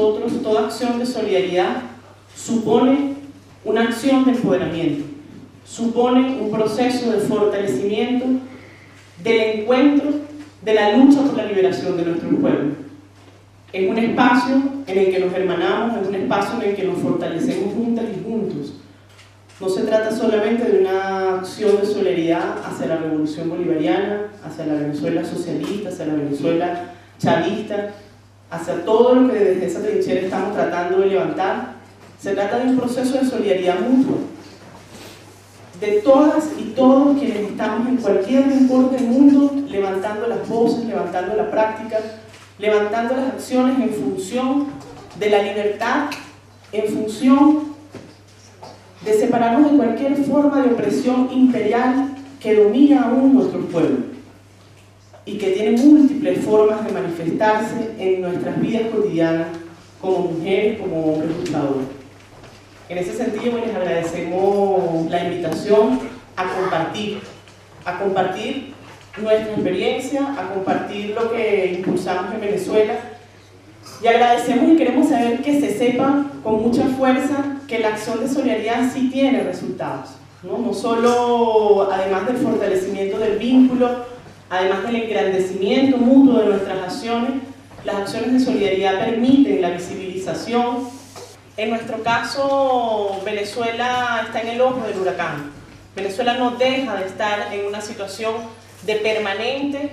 nosotros toda acción de solidaridad supone una acción de empoderamiento, supone un proceso de fortalecimiento del encuentro, de la lucha por la liberación de nuestro pueblo. Es un espacio en el que nos hermanamos, es un espacio en el que nos fortalecemos juntas y juntos. No se trata solamente de una acción de solidaridad hacia la revolución bolivariana, hacia la Venezuela socialista, hacia la Venezuela chavista, hacia todo lo que desde esa trinchera estamos tratando de levantar. Se trata de un proceso de solidaridad mutua, de todas y todos quienes estamos en cualquier rincón del mundo, levantando las voces, levantando la práctica, levantando las acciones en función de la libertad, en función de separarnos de cualquier forma de opresión imperial que domina aún nuestro pueblo y que tiene múltiples formas de manifestarse en nuestras vidas cotidianas como mujeres, como hombres luchadores. En ese sentido, les agradecemos la invitación a compartir nuestra experiencia, a compartir lo que impulsamos en Venezuela, y agradecemos y queremos saber que se sepa con mucha fuerza que la acción de solidaridad sí tiene resultados, no solo además del fortalecimiento del vínculo, además del engrandecimiento mutuo de nuestras acciones, las acciones de solidaridad permiten la visibilización. En nuestro caso, Venezuela está en el ojo del huracán. Venezuela no deja de estar en una situación de permanente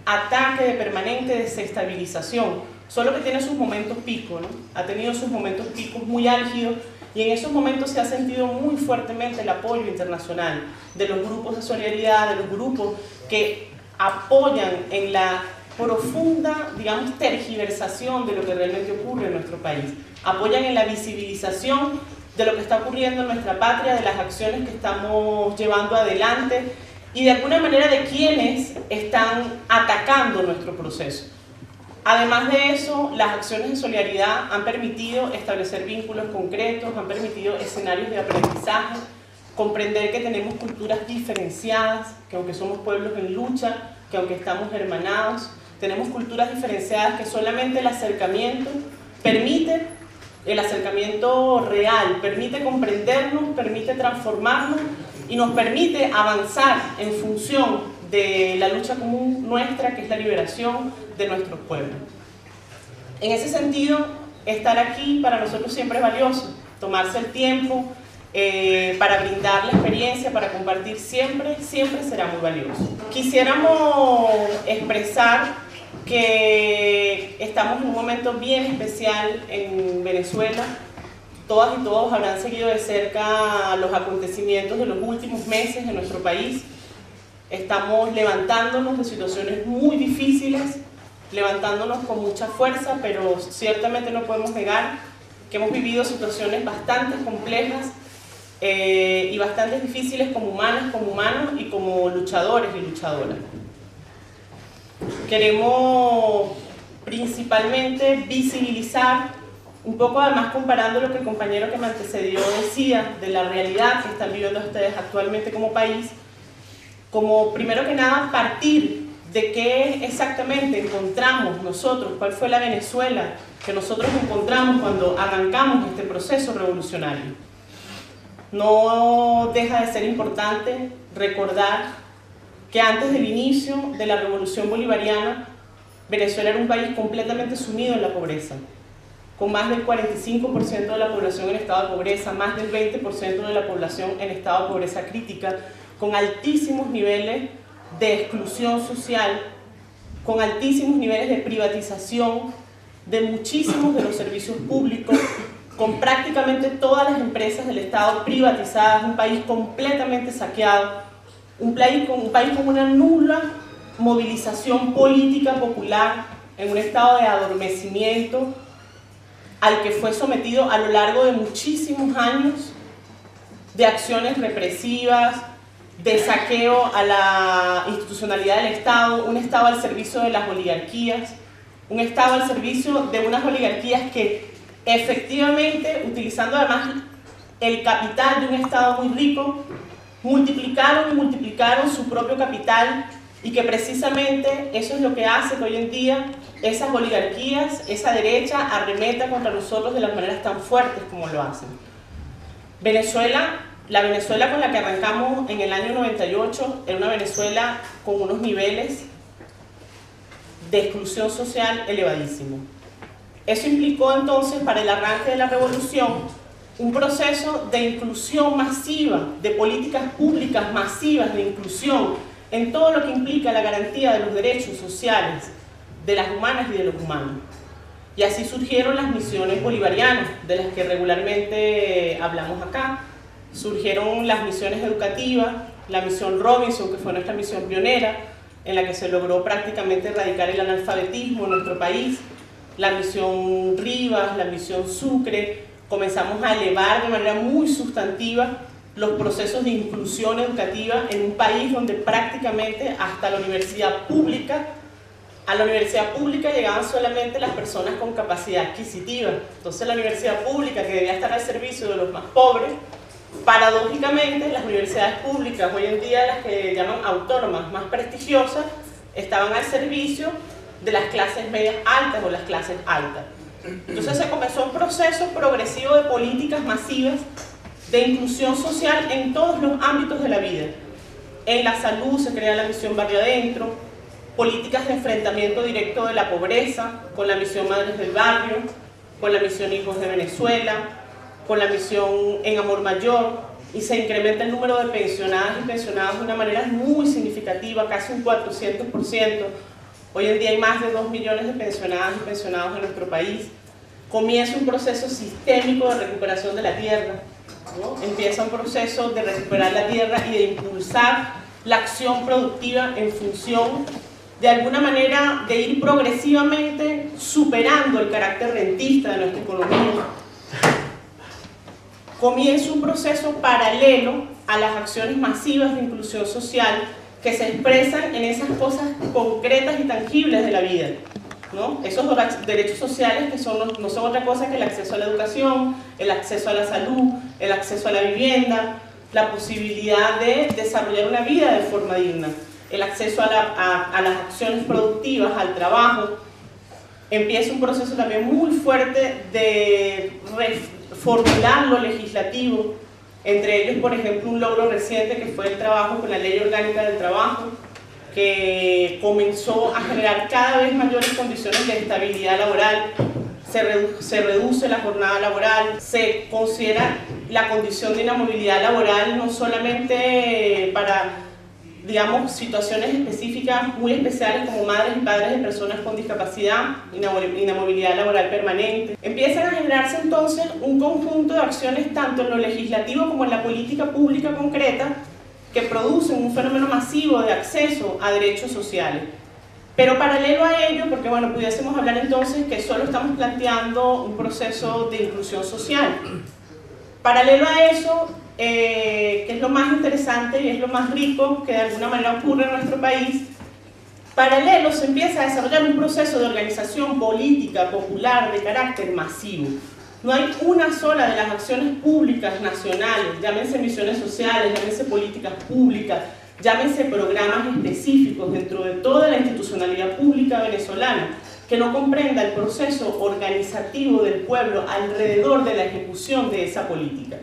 ataque, de permanente desestabilización, solo que tiene sus momentos picos, ¿no? Ha tenido sus momentos picos muy álgidos, y en esos momentos se ha sentido muy fuertemente el apoyo internacional de los grupos de solidaridad, de los grupos que apoyan en la profunda, digamos, tergiversación de lo que realmente ocurre en nuestro país, apoyan en la visibilización de lo que está ocurriendo en nuestra patria, de las acciones que estamos llevando adelante y de alguna manera de quienes están atacando nuestro proceso. Además de eso, las acciones de solidaridad han permitido establecer vínculos concretos, han permitido escenarios de aprendizaje, comprender que tenemos culturas diferenciadas, que aunque somos pueblos en lucha, que aunque estamos hermanados, tenemos culturas diferenciadas, que solamente el acercamiento real, permite comprendernos, permite transformarnos y nos permite avanzar en función de la lucha común nuestra, que es la liberación de nuestros pueblos. En ese sentido, estar aquí para nosotros siempre es valioso, tomarse el tiempo para brindar la experiencia, para compartir siempre será muy valioso. Quisiéramos expresar que estamos en un momento bien especial en Venezuela. Todas y todos habrán seguido de cerca los acontecimientos de los últimos meses en nuestro país. Estamos levantándonos de situaciones muy difíciles, levantándonos con mucha fuerza, pero ciertamente no podemos negar que hemos vivido situaciones bastante complejas y bastante difíciles como humanas, como humanos y como luchadores y luchadoras. Queremos principalmente visibilizar, un poco además comparando lo que el compañero que me antecedió decía de la realidad que están viviendo ustedes actualmente como país, como primero que nada partir de qué exactamente encontramos nosotros, cuál fue la Venezuela que nosotros encontramos cuando arrancamos este proceso revolucionario. No deja de ser importante recordar que antes del inicio de la revolución bolivariana, Venezuela era un país completamente sumido en la pobreza, con más del 45% de la población en estado de pobreza, más del 20% de la población en estado de pobreza crítica, con altísimos niveles de exclusión social, con altísimos niveles de privatización de muchísimos de los servicios públicos, con prácticamente todas las empresas del Estado privatizadas, un país completamente saqueado, un país con una nula movilización política popular, en un estado de adormecimiento al que fue sometido a lo largo de muchísimos años de acciones represivas, de saqueo a la institucionalidad del Estado, un Estado al servicio de las oligarquías, un Estado al servicio de unas oligarquías que efectivamente, utilizando además el capital de un Estado muy rico, multiplicaron su propio capital y que precisamente eso es lo que hace que hoy en día esas oligarquías, esa derecha arremeta contra nosotros de las maneras tan fuertes como lo hacen. Venezuela, la Venezuela con la que arrancamos en el año 98 era una Venezuela con unos niveles de exclusión social elevadísimos. Eso implicó entonces para el arranque de la revolución un proceso de inclusión masiva, de políticas públicas masivas de inclusión en todo lo que implica la garantía de los derechos sociales de las humanas y de los humanos. Y así surgieron las misiones bolivarianas, de las que regularmente hablamos acá. Surgieron las misiones educativas, la misión Robinson, que fue nuestra misión pionera, en la que se logró prácticamente erradicar el analfabetismo en nuestro país, la misión Rivas, la misión Sucre. Comenzamos a elevar de manera muy sustantiva los procesos de inclusión educativa en un país donde prácticamente hasta la universidad pública, a la universidad pública llegaban solamente las personas con capacidad adquisitiva. Entonces la universidad pública, que debía estar al servicio de los más pobres, paradójicamente las universidades públicas, hoy en día las que llaman autónomas, más prestigiosas, estaban al servicio de las clases medias altas o las clases altas. Entonces se comenzó un proceso progresivo de políticas masivas de inclusión social en todos los ámbitos de la vida. En la salud se crea la misión Barrio Adentro, políticas de enfrentamiento directo de la pobreza, con la misión Madres del Barrio, con la misión Hijos de Venezuela, con la misión En Amor Mayor, y se incrementa el número de pensionadas y pensionados de una manera muy significativa, casi un 400%. Hoy en día hay más de 2 millones de pensionadas y pensionados en nuestro país. Comienza un proceso sistémico de recuperación de la tierra, ¿no? Empieza un proceso de recuperar la tierra y de impulsar la acción productiva en función, de alguna manera, de ir progresivamente superando el carácter rentista de nuestra economía. Comienza un proceso paralelo a las acciones masivas de inclusión social que se expresan en esas cosas concretas y tangibles de la vida, ¿no? Esos derechos sociales que no son otra cosa que el acceso a la educación, el acceso a la salud, el acceso a la vivienda, la posibilidad de desarrollar una vida de forma digna, el acceso a las acciones productivas, al trabajo. Empieza un proceso también muy fuerte de reformular lo legislativo, entre ellos, por ejemplo, un logro reciente que fue el trabajo con la Ley Orgánica del Trabajo, que comenzó a generar cada vez mayores condiciones de estabilidad laboral. Se reduce la jornada laboral, se considera la condición de inamovilidad laboral no solamente para, digamos, situaciones específicas muy especiales como madres y padres de personas con discapacidad, inamovilidad laboral permanente. Empiezan a generarse entonces un conjunto de acciones tanto en lo legislativo como en la política pública concreta que producen un fenómeno masivo de acceso a derechos sociales. Pero paralelo a ello, porque bueno, pudiésemos hablar entonces que solo estamos planteando un proceso de inclusión social. Paralelo a eso, que es lo más interesante y es lo más rico que de alguna manera ocurre en nuestro país, paralelo se empieza a desarrollar un proceso de organización política popular de carácter masivo. No hay una sola de las acciones públicas nacionales, llámense misiones sociales, llámense políticas públicas, llámense programas específicos dentro de toda la institucionalidad pública venezolana, que no comprenda el proceso organizativo del pueblo alrededor de la ejecución de esa política.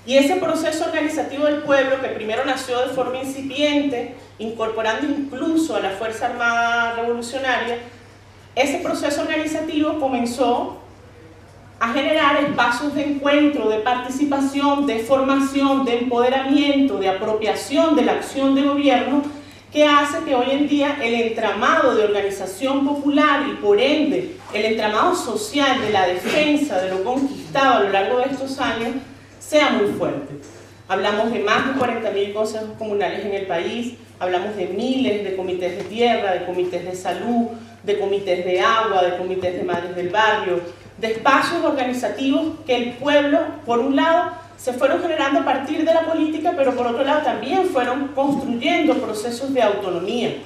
Y ese proceso organizativo del pueblo, que primero nació de forma incipiente, incorporando incluso a la Fuerza Armada Revolucionaria, ese proceso organizativo comenzó a generar espacios de encuentro, de participación, de formación, de empoderamiento, de apropiación de la acción de gobierno, que hace que hoy en día el entramado de organización popular y por ende el entramado social de la defensa de lo conquistado a lo largo de estos años sea muy fuerte. Hablamos de más de 40.000 consejos comunales en el país, hablamos de miles de comités de tierra, de comités de salud, de comités de agua, de comités de madres del barrio, de espacios organizativos que el pueblo, por un lado, se fueron generando a partir de la política, pero por otro lado también fueron construyendo procesos de autonomía.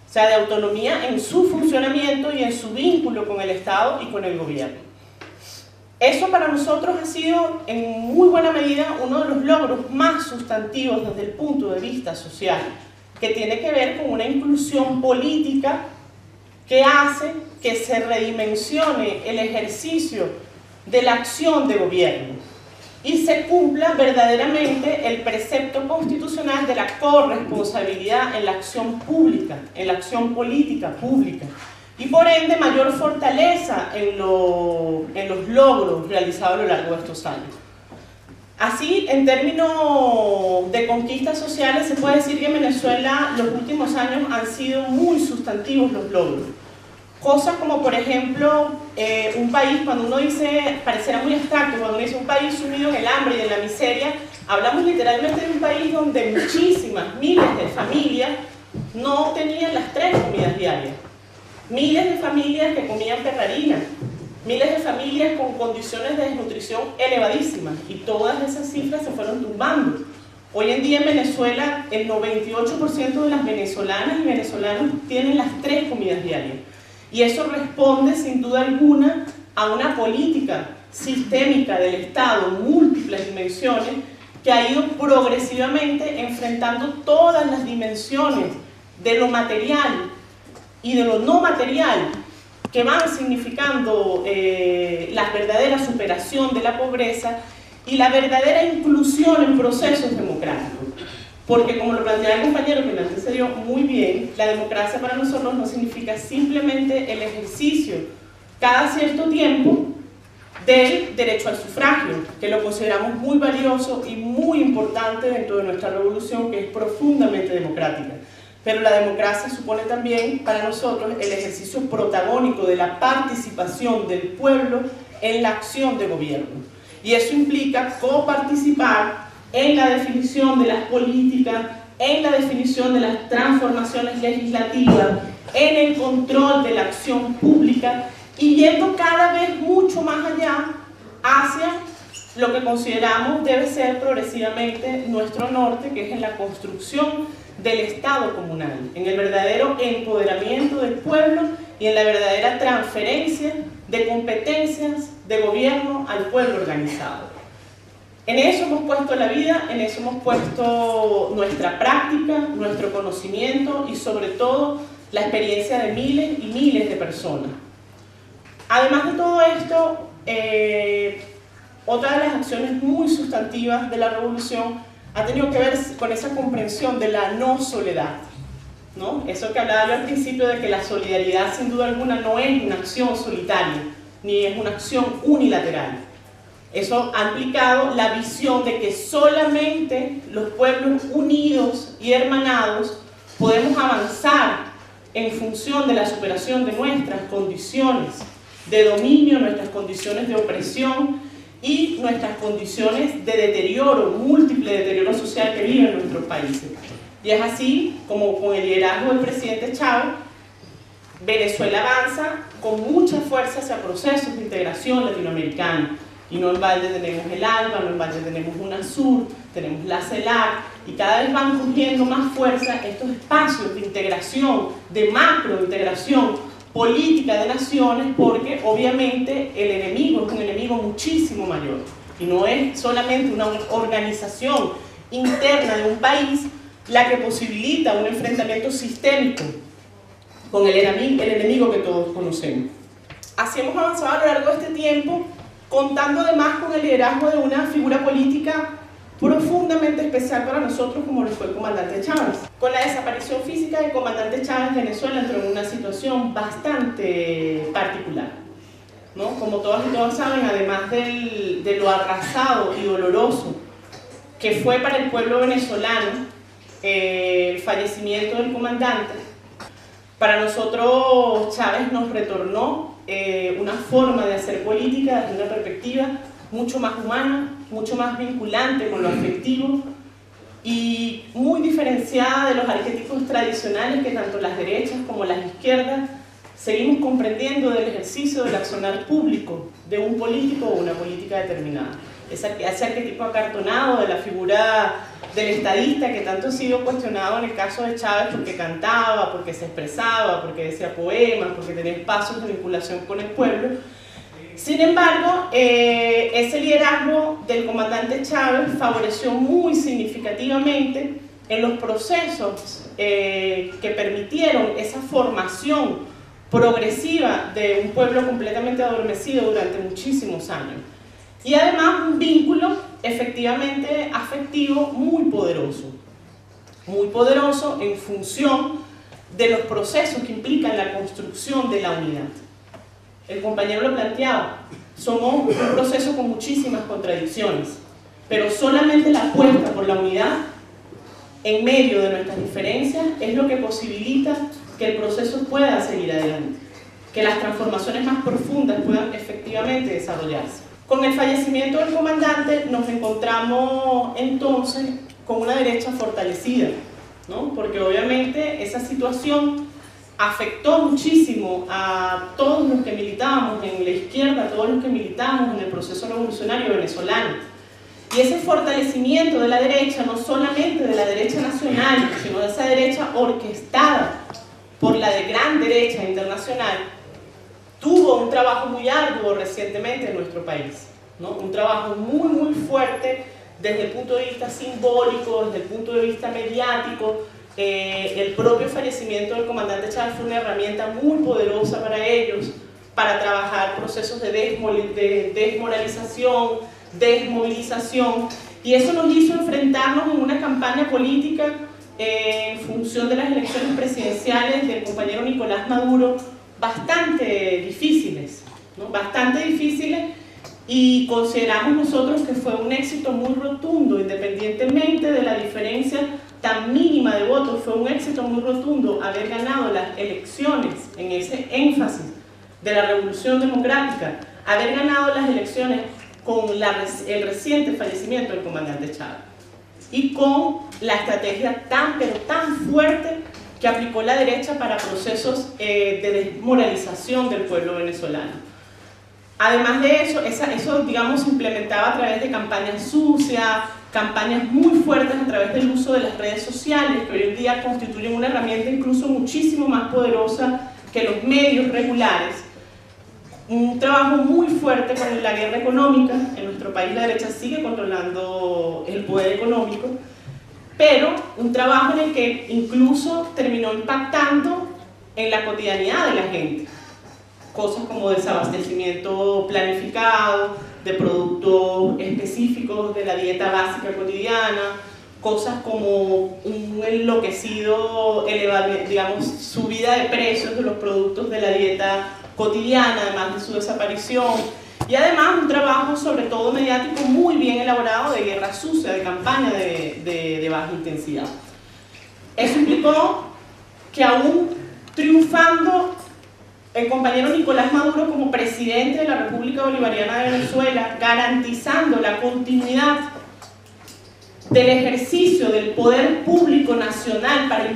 O sea, de autonomía en su funcionamiento y en su vínculo con el Estado y con el gobierno. Eso para nosotros ha sido, en muy buena medida, uno de los logros más sustantivos desde el punto de vista social que tiene que ver con una inclusión política que hace que se redimensione el ejercicio de la acción de gobierno y se cumpla verdaderamente el precepto constitucional de la corresponsabilidad en la acción pública, en la acción política pública, y por ende mayor fortaleza en los logros realizados a lo largo de estos años. Así, en términos de conquistas sociales, se puede decir que en Venezuela los últimos años han sido muy sustantivos los logros. Cosas como, por ejemplo, un país, cuando uno dice, parecerá muy abstracto, cuando uno dice un país sumido en el hambre y en la miseria, hablamos literalmente de un país donde muchísimas, miles de familias no tenían las 3 comidas diarias. Miles de familias que comían perrarina, miles de familias con condiciones de desnutrición elevadísimas, y todas esas cifras se fueron tumbando. Hoy en día en Venezuela, el 98% de las venezolanas y venezolanos tienen las 3 comidas diarias. Y eso responde, sin duda alguna, a una política sistémica del Estado, múltiples dimensiones, que ha ido progresivamente enfrentando todas las dimensiones de lo material y de lo no material, que van significando la verdadera superación de la pobreza y la verdadera inclusión en procesos democráticos. Porque, como lo planteaba el compañero que me antecedió muy bien, la democracia para nosotros no significa simplemente el ejercicio cada cierto tiempo del derecho al sufragio, que lo consideramos muy valioso y muy importante dentro de nuestra revolución, que es profundamente democrática. Pero la democracia supone también para nosotros el ejercicio protagónico de la participación del pueblo en la acción de gobierno. Y eso implica coparticipar en la definición de las políticas, en la definición de las transformaciones legislativas, en el control de la acción pública y yendo cada vez mucho más allá hacia lo que consideramos debe ser progresivamente nuestro norte, que es en la construcción del Estado comunal, en el verdadero empoderamiento del pueblo y en la verdadera transferencia de competencias de gobierno al pueblo organizado. En eso hemos puesto la vida, en eso hemos puesto nuestra práctica, nuestro conocimiento y sobre todo la experiencia de miles y miles de personas. Además de todo esto, otra de las acciones muy sustantivas de la revolución ha tenido que ver con esa comprensión de la no soledad, ¿no? Eso que hablaba yo al principio de que la solidaridad sin duda alguna no es una acción solitaria, ni es una acción unilateral. Eso ha implicado la visión de que solamente los pueblos unidos y hermanados podemos avanzar en función de la superación de nuestras condiciones de dominio, nuestras condiciones de opresión y nuestras condiciones de deterioro, múltiple deterioro social que viven nuestros países. Y es así como con el liderazgo del presidente Chávez, Venezuela avanza con mucha fuerza hacia procesos de integración latinoamericana. Y no en balde tenemos el ALBA, no en balde tenemos UNASUR, tenemos la CELAC, y cada vez van cogiendo más fuerza estos espacios de integración, de macrointegración política de naciones, porque obviamente el enemigo es un enemigo muchísimo mayor. Y no es solamente una organización interna de un país la que posibilita un enfrentamiento sistémico con el enemigo que todos conocemos. Así hemos avanzado a lo largo de este tiempo, contando además con el liderazgo de una figura política profundamente especial para nosotros, como lo fue el comandante Chávez. Con la desaparición física del comandante Chávez, Venezuela entró en una situación bastante particular, ¿no? Como todas y todos saben, además de lo arrasado y doloroso que fue para el pueblo venezolano el fallecimiento del comandante, para nosotros Chávez nos retornó una forma de hacer política desde una perspectiva mucho más humana, mucho más vinculante con lo afectivo y muy diferenciada de los arquetipos tradicionales que tanto las derechas como las izquierdas seguimos comprendiendo del ejercicio del accionar público de un político o una política determinada. Ese arquetipo acartonado de la figura del estadista que tanto ha sido cuestionado en el caso de Chávez porque cantaba, porque se expresaba, porque decía poemas, porque tenía espacios de vinculación con el pueblo. Sin embargo, ese liderazgo del comandante Chávez favoreció muy significativamente en los procesos que permitieron esa formación progresiva de un pueblo completamente adormecido durante muchísimos años. Y además un vínculo efectivamente afectivo muy poderoso en función de los procesos que implican la construcción de la unidad. El compañero lo planteaba, somos un proceso con muchísimas contradicciones, pero solamente la apuesta por la unidad en medio de nuestras diferencias es lo que posibilita que el proceso pueda seguir adelante, que las transformaciones más profundas puedan efectivamente desarrollarse. Con el fallecimiento del comandante nos encontramos entonces con una derecha fortalecida, ¿no? Porque obviamente esa situación afectó muchísimo a todos los que militábamos en la izquierda, a todos los que militábamos en el proceso revolucionario venezolano. Y ese fortalecimiento de la derecha, no solamente de la derecha nacional, sino de esa derecha orquestada por la de gran derecha internacional, tuvo un trabajo muy arduo recientemente en nuestro país, ¿no? Un trabajo muy fuerte desde el punto de vista simbólico, desde el punto de vista mediático. El propio fallecimiento del comandante Chávez fue una herramienta muy poderosa para ellos, para trabajar procesos de desmoralización, desmovilización, y eso nos hizo enfrentarnos en una campaña política en función de las elecciones presidenciales del compañero Nicolás Maduro bastante difíciles, ¿no? Bastante difíciles, y consideramos nosotros que fue un éxito muy rotundo, independientemente de la diferencia tan mínima de votos. Fue un éxito muy rotundo haber ganado las elecciones en ese énfasis de la revolución democrática, haber ganado las elecciones con el reciente fallecimiento del comandante Chávez y con la estrategia tan fuerte que aplicó la derecha para procesos de desmoralización del pueblo venezolano. Además de eso, eso digamos se implementaba a través de campañas sucias, campañas muy fuertes a través del uso de las redes sociales, que hoy en día constituyen una herramienta incluso muchísimo más poderosa que los medios regulares. Un trabajo muy fuerte con la guerra económica. En nuestro país la derecha sigue controlando el poder económico, pero un trabajo en el que incluso terminó impactando en la cotidianidad de la gente. Cosas como desabastecimiento planificado de productos específicos de la dieta básica cotidiana, cosas como un enloquecido, digamos, subida de precios de los productos de la dieta cotidiana, además de su desaparición, y además un trabajo sobre todo mediático muy bien elaborado de guerra sucia, de campaña de baja intensidad. Eso implicó que aún triunfando el compañero Nicolás Maduro como presidente de la República Bolivariana de Venezuela, garantizando la continuidad del ejercicio del poder público nacional para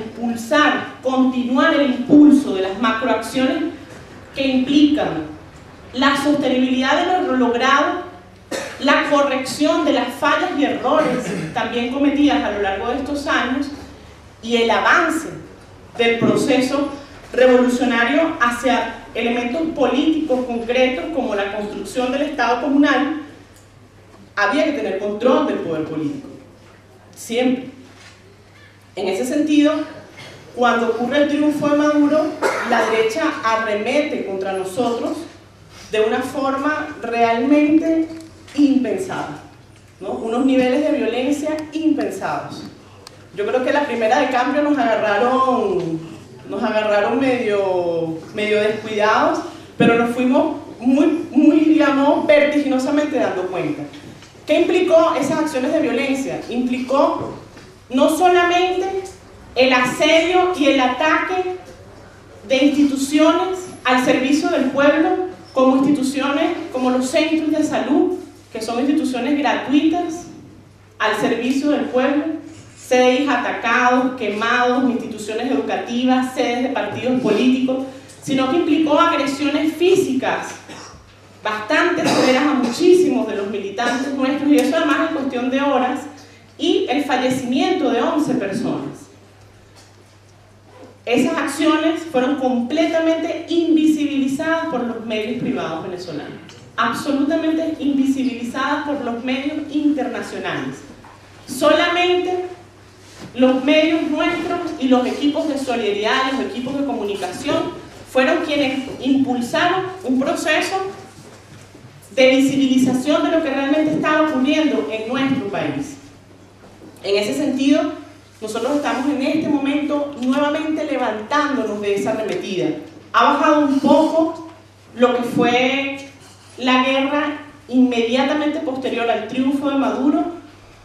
continuar el impulso de las macroacciones que implican la sostenibilidad de lo logrado, la corrección de las fallas y errores también cometidas a lo largo de estos años y el avance del proceso revolucionario hacia elementos políticos concretos como la construcción del Estado comunal. Había que tener control del poder político, siempre. En ese sentido, cuando ocurre el triunfo de Maduro, la derecha arremete contra nosotros de una forma realmente impensada, ¿no? Unos niveles de violencia impensados. Yo creo que la primera de cambio nos agarraron medio descuidados, pero nos fuimos muy, digamos, vertiginosamente dando cuenta. ¿Qué implicó esas acciones de violencia? Implicó no solamente el asedio y el ataque de instituciones al servicio del pueblo, como instituciones como los centros de salud, que son instituciones gratuitas al servicio del pueblo, sedes atacados, quemados, instituciones educativas, sedes de partidos políticos, sino que implicó agresiones físicas bastante severas a muchísimos de los militantes nuestros, y eso además en cuestión de horas, y el fallecimiento de 11 personas. Esas acciones fueron completamente invisibilizadas por los medios privados venezolanos, absolutamente invisibilizadas por los medios internacionales. Solamente Los medios nuestros y los equipos de solidaridad, los equipos de comunicación, fueron quienes impulsaron un proceso de visibilización de lo que realmente estaba ocurriendo en nuestro país. En ese sentido, nosotros estamos en este momento nuevamente levantándonos de esa arremetida. Ha bajado un poco lo que fue la guerra inmediatamente posterior al triunfo de Maduro,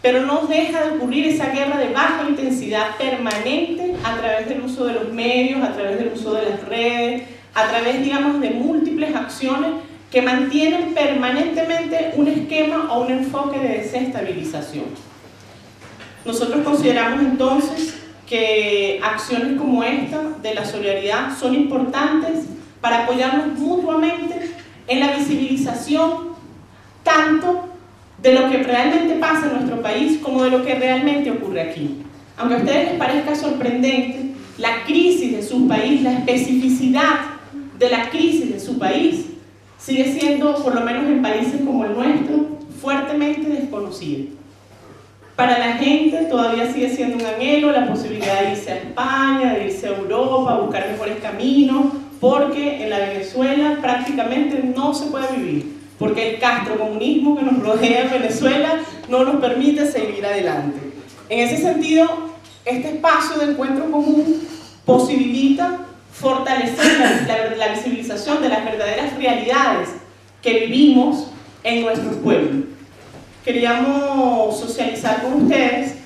pero no deja de ocurrir esa guerra de baja intensidad permanente a través del uso de los medios, a través del uso de las redes, a través, digamos, de múltiples acciones que mantienen permanentemente un esquema o un enfoque de desestabilización. Nosotros consideramos entonces que acciones como esta de la solidaridad son importantes para apoyarnos mutuamente en la visibilización tanto de lo que realmente pasa en nuestro país como de lo que realmente ocurre aquí. Aunque a ustedes les parezca sorprendente, la crisis de su país, la especificidad de la crisis de su país, sigue siendo, por lo menos en países como el nuestro, fuertemente desconocida. Para la gente todavía sigue siendo un anhelo la posibilidad de irse a España, de irse a Europa, buscar mejores caminos, porque en la Venezuela prácticamente no se puede vivir, porque el castrocomunismo que nos rodea en Venezuela no nos permite seguir adelante. En ese sentido, este espacio de encuentro común posibilita fortalecer la visibilización de las verdaderas realidades que vivimos en nuestros pueblos. Queríamos socializar con ustedes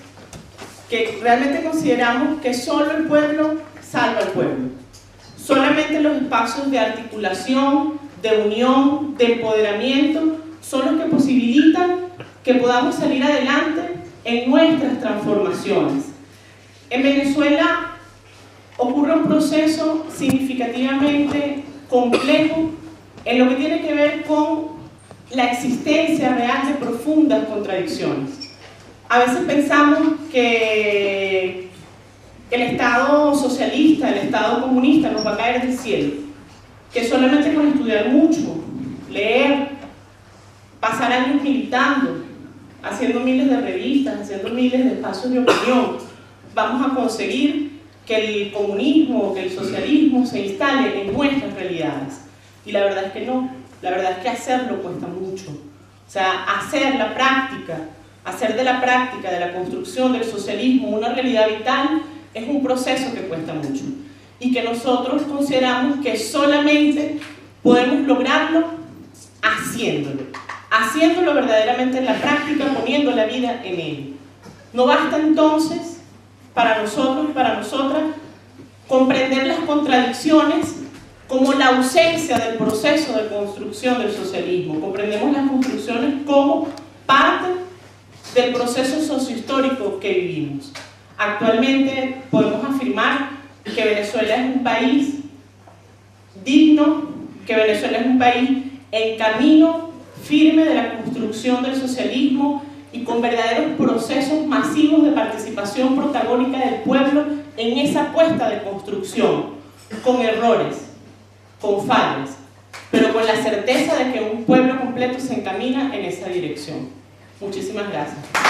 que realmente consideramos que solo el pueblo salva al pueblo. Solamente los espacios de articulación, de unión, de empoderamiento son los que posibilitan que podamos salir adelante en nuestras transformaciones. En Venezuela ocurre un proceso significativamente complejo en lo que tiene que ver con la existencia real de profundas contradicciones. A veces pensamos que el Estado socialista, el Estado comunista nos va a caer del cielo, que solamente con estudiar mucho, leer, pasar años militando, haciendo miles de revistas, haciendo miles de espacios de opinión, vamos a conseguir que el comunismo, que el socialismo se instale en nuestras realidades. Y la verdad es que no, la verdad es que hacerlo cuesta mucho. O sea, hacer la práctica, hacer de la práctica, de la construcción del socialismo una realidad vital, es un proceso que cuesta mucho. Y que nosotros consideramos que solamente podemos lograrlo haciéndolo verdaderamente en la práctica, poniendo la vida en él. No basta entonces para nosotros y para nosotras comprender las contradicciones como la ausencia del proceso de construcción del socialismo. Comprendemos las construcciones como parte del proceso sociohistórico que vivimos. Actualmente podemos afirmar que Venezuela es un país digno, que Venezuela es un país en camino firme de la construcción del socialismo y con verdaderos procesos masivos de participación protagónica del pueblo en esa apuesta de construcción, con errores, con fallas, pero con la certeza de que un pueblo completo se encamina en esa dirección. Muchísimas gracias.